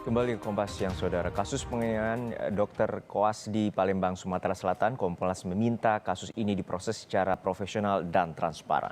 Kembali ke Kompas Siang, Saudara. Kasus penganiayaan dokter koas di Palembang, Sumatera Selatan, Kompolnas meminta kasus ini diproses secara profesional dan transparan.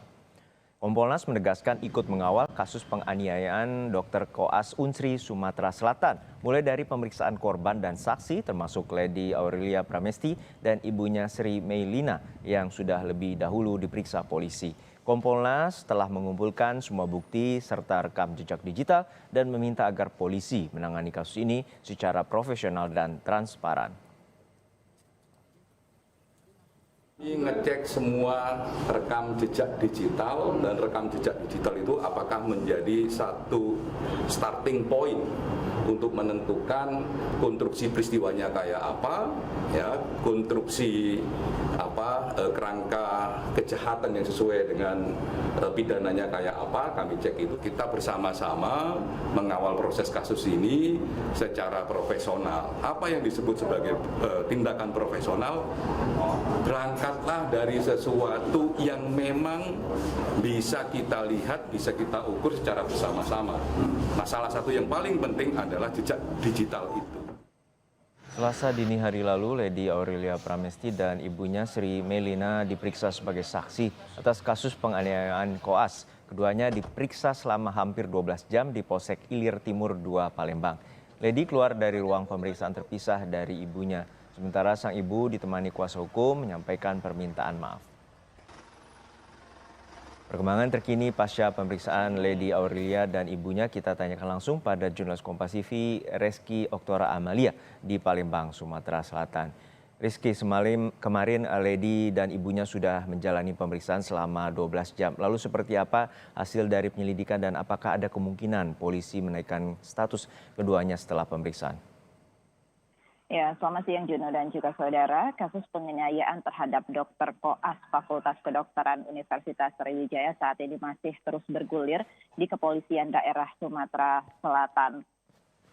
Kompolnas menegaskan ikut mengawal kasus penganiayaan dokter koas Unsri, Sumatera Selatan, mulai dari pemeriksaan korban dan saksi termasuk Lady Aurelia Pramesti dan ibunya Sri Meilina yang sudah lebih dahulu diperiksa polisi. Kompolnas telah mengumpulkan semua bukti serta rekam jejak digital dan meminta agar polisi menangani kasus ini secara profesional dan transparan. Ngecek semua rekam jejak digital, dan rekam jejak digital itu apakah menjadi satu starting point untuk menentukan konstruksi peristiwanya kayak apa, ya, konstruksi kerangka kejahatan yang sesuai dengan pidananya kayak apa. Kami cek itu, kita bersama-sama mengawal proses kasus ini secara profesional. Apa yang disebut sebagai tindakan profesional? Berangkatlah dari sesuatu yang memang bisa kita lihat, bisa kita ukur secara bersama-sama. Nah, salah satu yang paling penting adalah jejak digital itu. Selasa dini hari lalu, Lady Aurelia Pramesti dan ibunya Sri Meilina diperiksa sebagai saksi atas kasus penganiayaan koas. Keduanya diperiksa selama hampir 12 jam di Polsek Ilir Timur 2 Palembang. Lady keluar dari ruang pemeriksaan terpisah dari ibunya. Sementara sang ibu ditemani kuasa hukum menyampaikan permintaan maaf. Perkembangan terkini pasca pemeriksaan Lady Aurelia dan ibunya kita tanyakan langsung pada jurnalis Kompas TV Reski Oktora Amalia di Palembang, Sumatera Selatan. Rizky, kemarin Lady dan ibunya sudah menjalani pemeriksaan selama 12 jam. Lalu seperti apa hasil dari penyelidikan dan apakah ada kemungkinan polisi menaikkan status keduanya setelah pemeriksaan? Ya, selamat siang Juno dan juga saudara. Kasus penganiayaan terhadap dokter koas Fakultas Kedokteran Universitas Sriwijaya saat ini masih terus bergulir di Kepolisian Daerah Sumatera Selatan.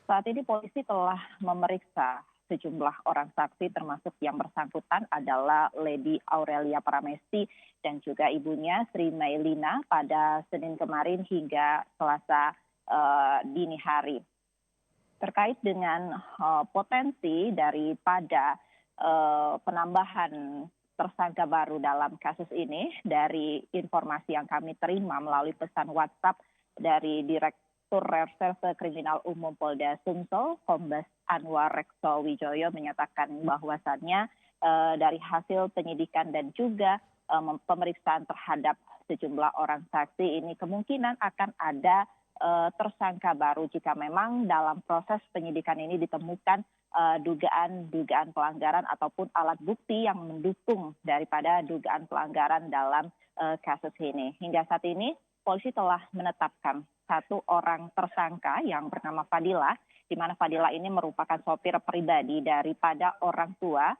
Saat ini polisi telah memeriksa sejumlah orang saksi termasuk yang bersangkutan adalah Lady Aurelia Pramesti dan juga ibunya Sri Meilina pada Senin kemarin hingga Selasa dini hari. Terkait dengan potensi daripada penambahan tersangka baru dalam kasus ini, dari informasi yang kami terima melalui pesan WhatsApp dari Direktur Reserse Kriminal Umum Polda Sumsel, Kombes Anwar Rekso Wijoyo menyatakan bahwasannya dari hasil penyidikan dan juga pemeriksaan terhadap sejumlah orang saksi ini kemungkinan akan ada tersangka baru jika memang dalam proses penyidikan ini ditemukan dugaan pelanggaran ataupun alat bukti yang mendukung daripada dugaan pelanggaran dalam kasus ini. Hingga saat ini polisi telah menetapkan satu orang tersangka yang bernama Fadila, di mana Fadila ini merupakan sopir pribadi daripada orang tua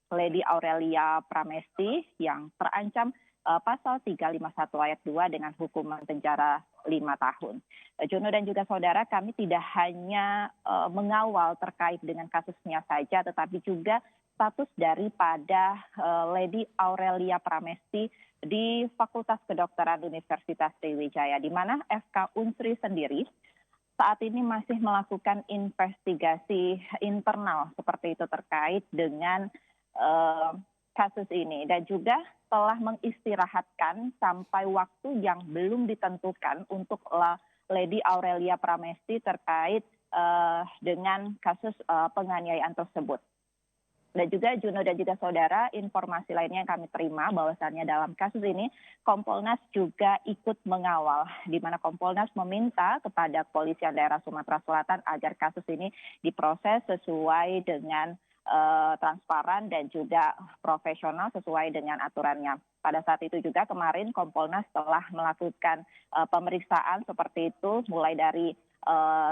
Lady Aurelia Pramesti yang terancam pasal 351 ayat 2 dengan hukuman penjara 5 tahun. Jono dan juga saudara, kami tidak hanya mengawal terkait dengan kasusnya saja, tetapi juga status daripada Lady Aurelia Pramesti di Fakultas Kedokteran Universitas Sriwijaya, di mana FK Unsri sendiri saat ini masih melakukan investigasi internal seperti itu terkait dengan kasus ini, dan juga telah mengistirahatkan sampai waktu yang belum ditentukan untuk Lady Aurelia Pramesti terkait dengan kasus penganiayaan tersebut. Dan juga Juno dan juga saudara, informasi lainnya yang kami terima bahwasannya dalam kasus ini Kompolnas juga ikut mengawal, di mana Kompolnas meminta kepada Kepolisian Daerah Sumatera Selatan agar kasus ini diproses sesuai dengan transparan dan juga profesional sesuai dengan aturannya. Pada saat itu juga kemarin Kompolnas telah melakukan pemeriksaan seperti itu, mulai dari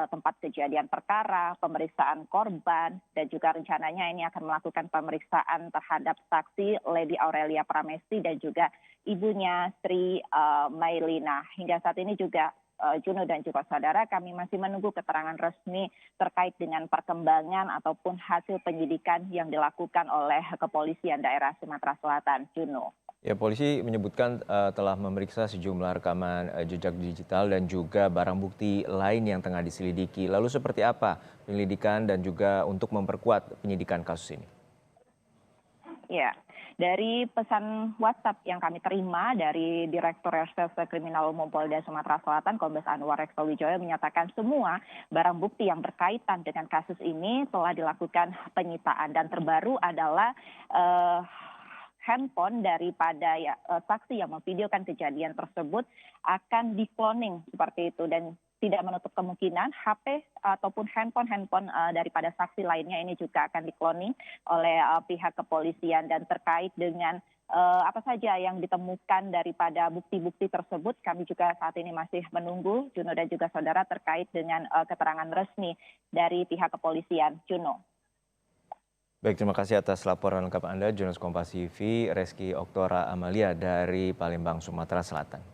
tempat kejadian perkara, pemeriksaan korban, dan juga rencananya ini akan melakukan pemeriksaan terhadap saksi Lady Aurelia Pramesti dan juga ibunya Sri Meilina. Hingga saat ini juga Juno dan juga saudara, kami masih menunggu keterangan resmi terkait dengan perkembangan ataupun hasil penyidikan yang dilakukan oleh Kepolisian Daerah Sumatera Selatan. Juno. Ya, polisi menyebutkan telah memeriksa sejumlah rekaman jejak digital dan juga barang bukti lain yang tengah diselidiki. Lalu seperti apa penyelidikan dan juga untuk memperkuat penyidikan kasus ini? Ya, dari pesan WhatsApp yang kami terima dari Direktur Reserse Kriminal Umum Polda Sumatera Selatan, Kombes Anwar Rekso Wijoyo menyatakan semua barang bukti yang berkaitan dengan kasus ini telah dilakukan penyitaan dan terbaru adalah handphone daripada saksi yang memvideokan kejadian tersebut akan di-cloning seperti itu dan tidak menutup kemungkinan HP ataupun handphone daripada saksi lainnya ini juga akan di-cloning oleh pihak kepolisian dan terkait dengan apa saja yang ditemukan daripada bukti-bukti tersebut kami juga saat ini masih menunggu Juno dan juga saudara terkait dengan keterangan resmi dari pihak kepolisian. Juno. Baik, terima kasih atas laporan lengkap Anda, jurnalis Kompas TV, Reski Oktora Amalia dari Palembang, Sumatera Selatan.